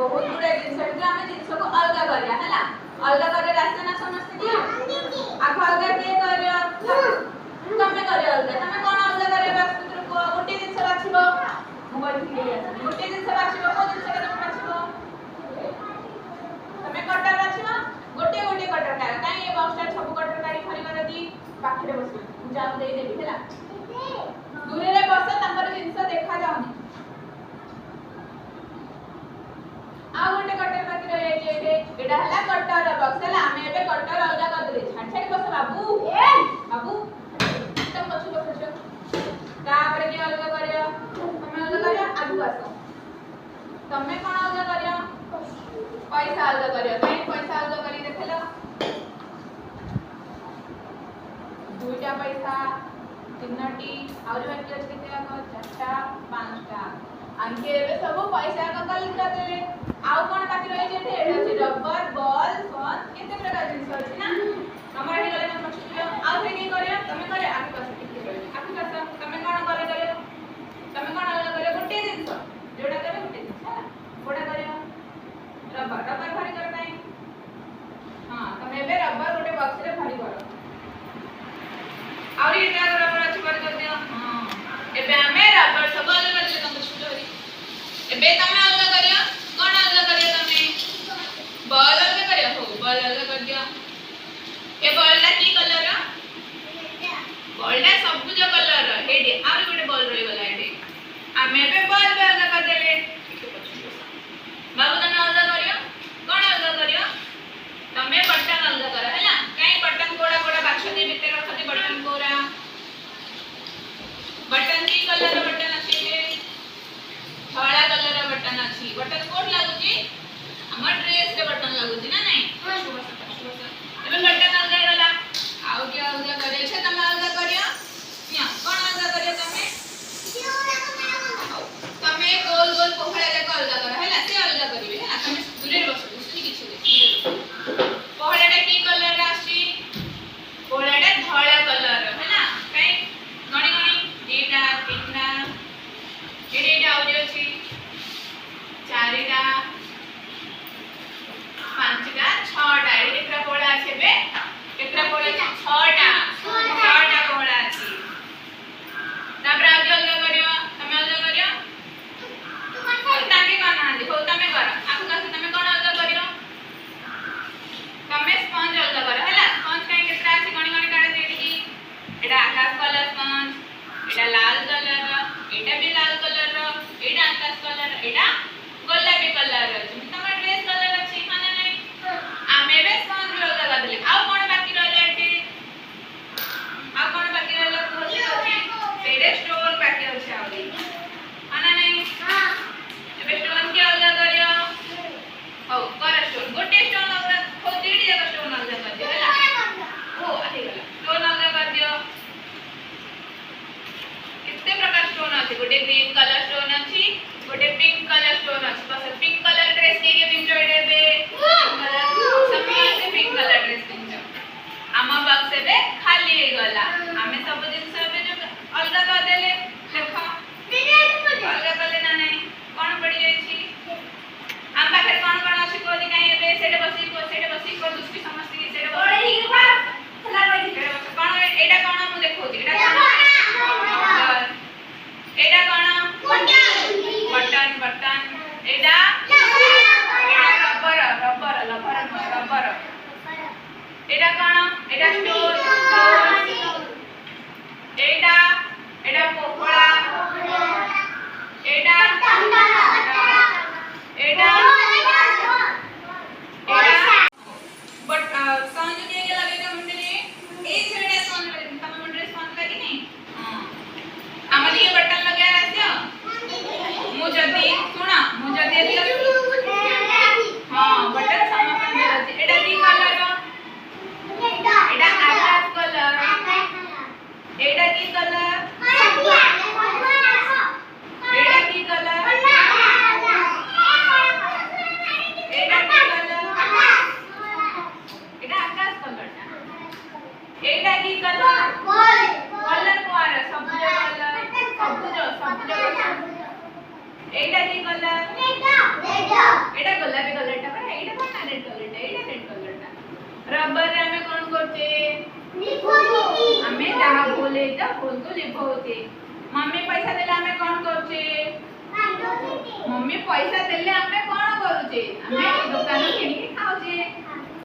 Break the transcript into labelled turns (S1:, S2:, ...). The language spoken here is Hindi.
S1: बहुत गुडे जिनस आम जिनस को अलग करिया हैला अलग करे रास्ता ना समझते कि आखो अलग के करियो तमे करियो अलग तमे कोन अलग करे बस को गोटे जिनस बाछिबो मोबाइल ठीक है गोटे जिनस बाछिबो को जिनस के तमे बाछिबो तमे कटर बाछिबो गोटे गोटे कटर का काई ए बॉक्स टा सब कटर काई खरी कर दी पाखरे बस जाम दे देबी हैला दूरे रे बस तंकर जिनस देखा जाउनी आ गोटे कटर बाकी रह जाई एटे एटा हला कटर बॉक्स हला हमें एबे कटर अलगा कर दे छाड़ छाड़ बस बाबू बाबू तुम पछु बसो तापर के अलगा करियो तमे अलगा करियो आगु आसो तमे कोन अलगा करियो पैसा अलगा करियो काई पैसा अलगा करी देखलो दुईटा पैसा तीनटी और बाकी अछि केला को चारटा पांचटा आंके एबे सब पैसा का कल कर देले आउ कोन बाकी रहि जेते एटा अछि रबर बॉल फोन केते प्रकार जिंस अछि ना हमर हे गले न पछियो आउ से की करियो तमे करे आकि कस तमे कोन करियो तमे कोन अलग करियो गोटे जिंस जोडा करे गोटे जिंस है गोडा करियो रबर रबर भरी कर नाही हां तमे एबे रबर गोटे बॉक्स रे भरी करो और एटा रबर अछि भरी कर दियो हां एबे हमें रबर सब अलग कर ले तम छुटोरी एबे तमे अलग करियो कोन अलग करियो तमे बॉल अलग करियो हो बॉल अलग कर दियो ए बॉल ला की कलर बॉल ला सबुज कलर हेडे और गोटे बॉल रही गला हेडे हमें एबे बॉल पे अलग कर देले बाबू तमे अलग करियो कोन अलग करियो तमे बटन अलग करो हैला काई बटन कोड़ा कोड़ा बाक्स दे भीतर रखते बटन कोरा बटन की कलर बटन अछि धड़ा कलर बटन अछि बटन कोड लागुची हमर ड्रेस के बटन लागुची ना नहीं एबे बटन अलग गला आउ के अलग करे छै तमे अलग करियो या कोन अलग करियो तमे गोल गोल पोखरा जक अलग करो हैला से अलग करिवे हैला तमे दूरे बसो सुनी किछ दे पोखराटा की कलर अछि पोखराटा धड़ा कलर हैला काई गणी गणी एटा तीनटा एटा आउ अछि चारिटा पांचटा छटा ए केकरा पोळा আছে बे केकरा पोळा আছে छटा पोळा আছে तापर आगे अलग करियो तमे अलग करियो ताके कोन आंदी हो तमे करो आकु कासे तमे कोन अलग करियो तमे स्पंज अलग करो हैला स्पंज काई केकरा আছে गणी गणी काढे देली की एटा आकाश कलर स्पंज एटा लाल कलर एटा भी लाल कलर एटा आकाश कलर एटा गोलापी कलर अछि तमर ड्रेस कलर अछि माने नै आमे बे स्पंज अलग कर देले आ कोन बाकी रहले एटी आ कोन बाकी रहले कोसी अछि सेरे स्टोन बाकी अछि आउरी माने नै हां एबे स्टोन के अलग करियो हो कर स्टोन गोटे स्टोन अलग हो तीडी जगह स्टोन अलग कर दियो हैला हो आही गला स्टोन अलग कर दियो कितने प्रकार स्टोन अछि गोटे ग्रीन कलर स्टोन अछि गोटे पिंक कलर स्टोन अछि बस पिंक कलर ड्रेस के पिंक देबे कलर समस्त पिंक कलर ड्रेस पिंक आमा बॉक्स बे खाली हे गला हमें सब दिन से जो अलग कर देले देखो अलग करले ना नहीं कोन पड़ी जाई छी हम पाखे कोन कोन अछि कोदी काई बे सेडे बसी को दुष्टि समस्त की सेडे बसी चला रही सेडे बस कोन एटा कोन मु देखो एटा कोन एटा कोन button button Etah rubber Etah cone Etah stone Etah Pokhara Etah but सांज के लगे त मुंडे ए छेड़े सोन तम मुंडे सोन लगी नहीं हां हमली ये बटन लगा रहते मु जदी सुना मु जदी हां बटन समपन दे एटा की कलर एटा रबर रे आमे कोन करछे
S2: लिखोती
S1: आमे जहा बोले ता बोल को लिखोते मम्मी पैसा देले आमे कोन करछे
S2: कांदोती
S1: मम्मी पैसा देले आमे कोन करूछे आमे दुकान किनी खाउछे